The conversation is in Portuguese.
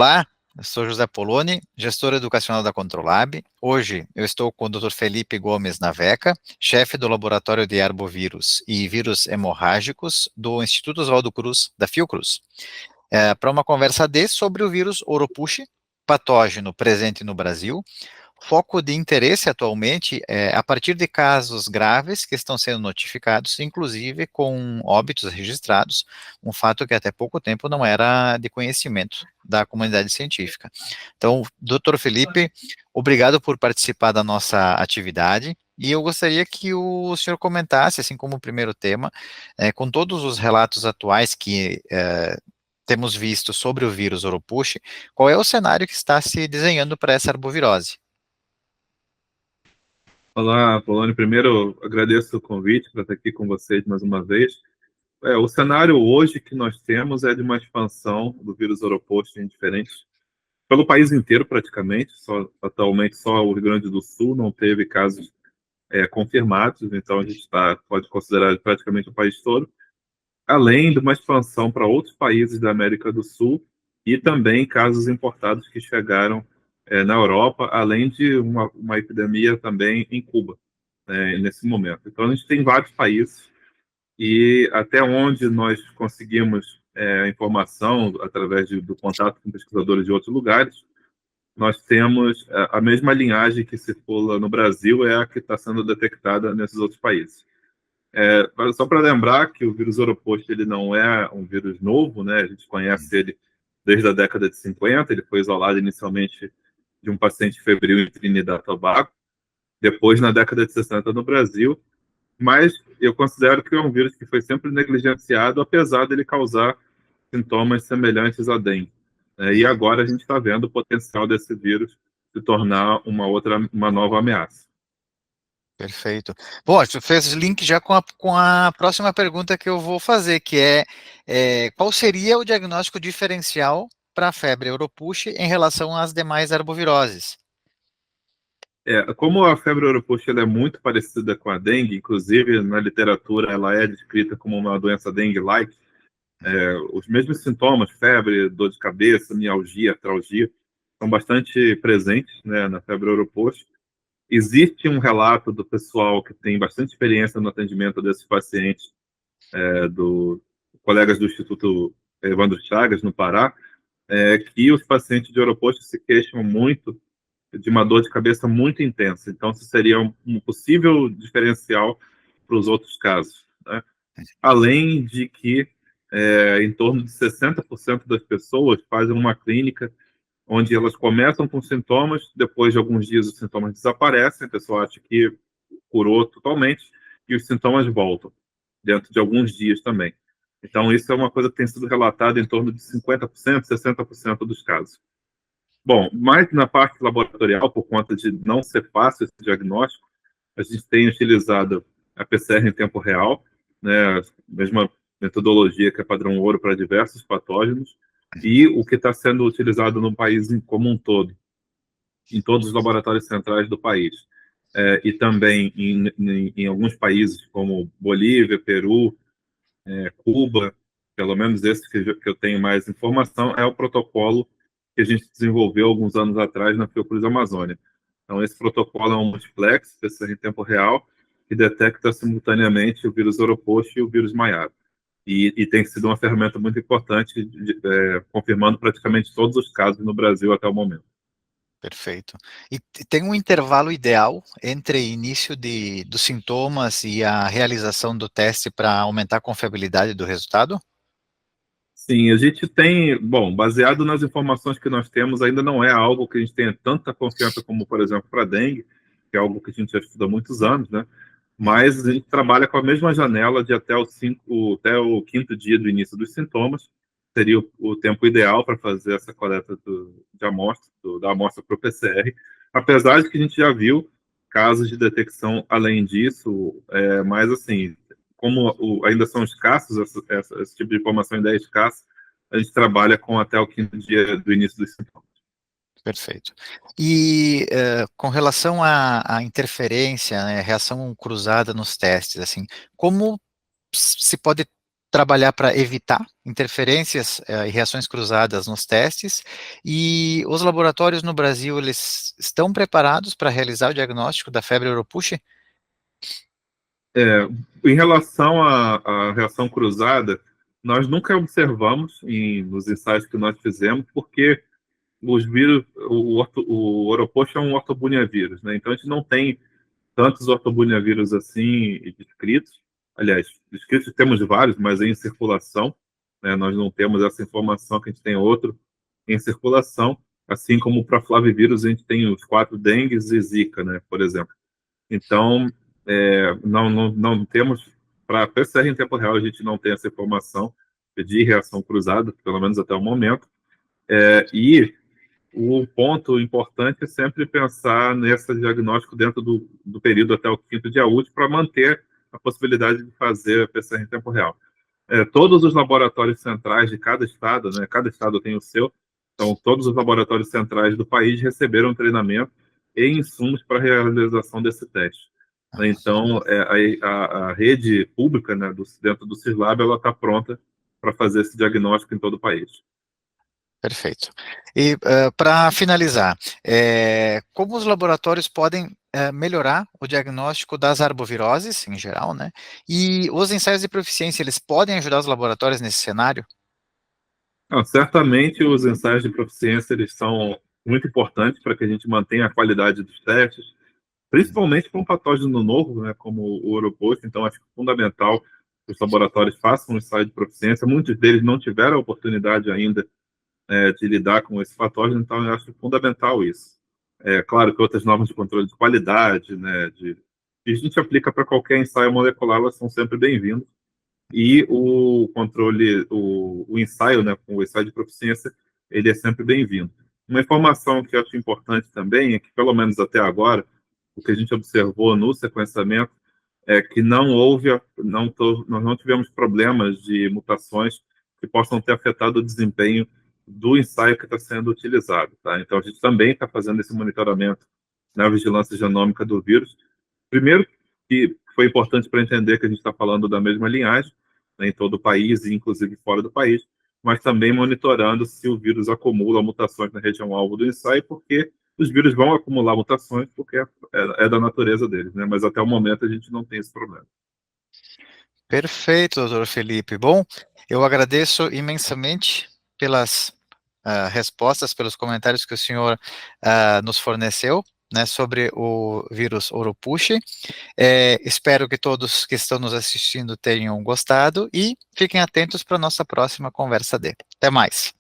Olá, eu sou José Poloni, gestor educacional da Controlab. Hoje eu estou com o Dr. Felipe Gomes Naveca, chefe do Laboratório de Arbovírus e Vírus Hemorrágicos do Instituto Oswaldo Cruz, da Fiocruz, para uma conversa sobre o vírus Oropouche, patógeno presente no Brasil. Foco de interesse atualmente é a partir de casos graves que estão sendo notificados, inclusive com óbitos registrados, um fato que até pouco tempo não era de conhecimento da comunidade científica. Então, doutor Felipe, obrigado por participar da nossa atividade, e eu gostaria que o senhor comentasse, assim como o primeiro tema, com todos os relatos atuais que temos visto sobre o vírus Oropouche, qual é o cenário que está se desenhando para essa arbovirose? Olá, Polônio. Primeiro, agradeço o convite para estar aqui com vocês mais uma vez. O cenário hoje que nós temos é de uma expansão do vírus Oropouche em diferentes, pelo país inteiro praticamente. Atualmente só o Rio Grande do Sul não teve casos confirmados, então a gente pode considerar praticamente o país todo, além de uma expansão para outros países da América do Sul e também casos importados que chegaram na Europa, além de uma epidemia também em Cuba, nesse momento. Então, a gente tem vários países e até onde nós conseguimos informação através do contato com pesquisadores de outros lugares, nós temos a mesma linhagem que circula no Brasil é a que está sendo detectada nesses outros países. Só para lembrar que o vírus Oropouche ele não é um vírus novo, né? A gente conhece ele desde a década de 50, ele foi isolado inicialmente de um paciente febril em Trinidad e Tobago, depois na década de 60 no Brasil, mas eu considero que é um vírus que foi sempre negligenciado, apesar dele causar sintomas semelhantes à dengue. E agora a gente está vendo o potencial desse vírus se tornar uma nova ameaça. Perfeito. Bom, tu fez link já com a próxima pergunta que eu vou fazer, que qual seria o diagnóstico diferencial para a febre Oropouche em relação às demais arboviroses? Como a febre Oropouche ela é muito parecida com a dengue, inclusive na literatura ela é descrita como uma doença dengue-like, os mesmos sintomas, febre, dor de cabeça, mialgia, artralgia, são bastante presentes, né, na febre Oropouche. Existe um relato do pessoal que tem bastante experiência no atendimento desses pacientes, do colegas do Instituto Evandro Chagas, no Pará, que os pacientes de Oropouche se queixam muito de uma dor de cabeça muito intensa. Então, isso seria um possível diferencial para os outros casos, né? Além de que em torno de 60% das pessoas fazem uma clínica onde elas começam com sintomas, depois de alguns dias os sintomas desaparecem, a pessoa acha que curou totalmente, e os sintomas voltam, dentro de alguns dias também. Então, isso é uma coisa que tem sido relatada em torno de 50%, 60% dos casos. Bom, mais na parte laboratorial, por conta de não ser fácil esse diagnóstico, a gente tem utilizado a PCR em tempo real, né, a mesma metodologia que é padrão ouro para diversos patógenos, e o que está sendo utilizado no país como um todo, em todos os laboratórios centrais do país, e também em alguns países como Bolívia, Peru, Cuba, pelo menos esse que eu tenho mais informação, é o protocolo que a gente desenvolveu alguns anos atrás na Fiocruz Amazônia. Então, esse protocolo é um multiplex, PCR em tempo real, que detecta simultaneamente o vírus Oropouche e o vírus Maiara. E tem sido uma ferramenta muito importante, confirmando praticamente todos os casos no Brasil até o momento. Perfeito. E tem um intervalo ideal entre início dos sintomas e a realização do teste para aumentar a confiabilidade do resultado? Sim, a gente tem, bom, baseado nas informações que nós temos, ainda não é algo que a gente tenha tanta confiança como, por exemplo, para a dengue, que é algo que a gente já estuda há muitos anos, né? Mas a gente trabalha com a mesma janela de até até o quinto dia do início dos sintomas, seria o tempo ideal para fazer essa coleta de amostra, da amostra para o PCR, apesar de que a gente já viu casos de detecção além disso, mas assim, como ainda são escassos, esse tipo de informação ainda é escassa, a gente trabalha com até o quinto dia do início dos sintomas. Perfeito. E com relação à interferência, né, reação cruzada nos testes, assim, como se pode trabalhar para evitar interferências e reações cruzadas nos testes, e os laboratórios no Brasil, eles estão preparados para realizar o diagnóstico da febre Oropouche? Em relação à reação cruzada, nós nunca observamos nos ensaios que nós fizemos, porque os vírus, o Oropouche é um ortobuniavírus, né? Então a gente não tem tantos ortobuniavírus assim descritos. Aliás, descritos temos vários, mas em circulação, né? Nós não temos essa informação que a gente tem outro em circulação, assim como para flavivírus a gente tem os 4 dengues e zika, né? Por exemplo. Então, não temos, para PCR em tempo real, a gente não tem essa informação de reação cruzada, pelo menos até o momento. E o ponto importante é sempre pensar nesse diagnóstico dentro do período até o 5º dia útil, para manter a possibilidade de fazer a PCR em tempo real. Todos os laboratórios centrais de cada estado, né, cada estado tem o seu, então todos os laboratórios centrais do país receberam treinamento e insumos para a realização desse teste. Então, a rede pública, né, dentro do CISLAB, ela está pronta para fazer esse diagnóstico em todo o país. Perfeito. E para finalizar, como os laboratórios podem melhorar o diagnóstico das arboviroses, em geral, né? E os ensaios de proficiência, eles podem ajudar os laboratórios nesse cenário? Certamente os ensaios de proficiência, eles são muito importantes para que a gente mantenha a qualidade dos testes, principalmente para um patógeno novo, né, como o Oropouche. Então acho fundamental que os laboratórios façam um ensaio de proficiência. Muitos deles não tiveram a oportunidade ainda de lidar com esse patógeno, então eu acho fundamental isso. Claro que outras normas de controle de qualidade, né, que a gente aplica para qualquer ensaio molecular, elas são sempre bem-vindas. E o controle, o ensaio, né, com o ensaio de proficiência, ele é sempre bem-vindo. Uma informação que eu acho importante também é que, pelo menos até agora, o que a gente observou no sequenciamento é que nós não tivemos problemas de mutações que possam ter afetado o desempenho do ensaio que está sendo utilizado. Tá? Então, a gente também está fazendo esse monitoramento na vigilância genômica do vírus. Primeiro, que foi importante para entender que a gente está falando da mesma linhagem, né, em todo o país e inclusive fora do país, mas também monitorando se o vírus acumula mutações na região-alvo do ensaio, porque os vírus vão acumular mutações, porque é da natureza deles, né? Mas até o momento a gente não tem esse problema. Perfeito, doutor Felipe. Bom, eu agradeço imensamente pelas respostas, pelos comentários que o senhor nos forneceu, né, sobre o vírus Oropouche. Espero que todos que estão nos assistindo tenham gostado e fiquem atentos para a nossa próxima conversa. Até mais.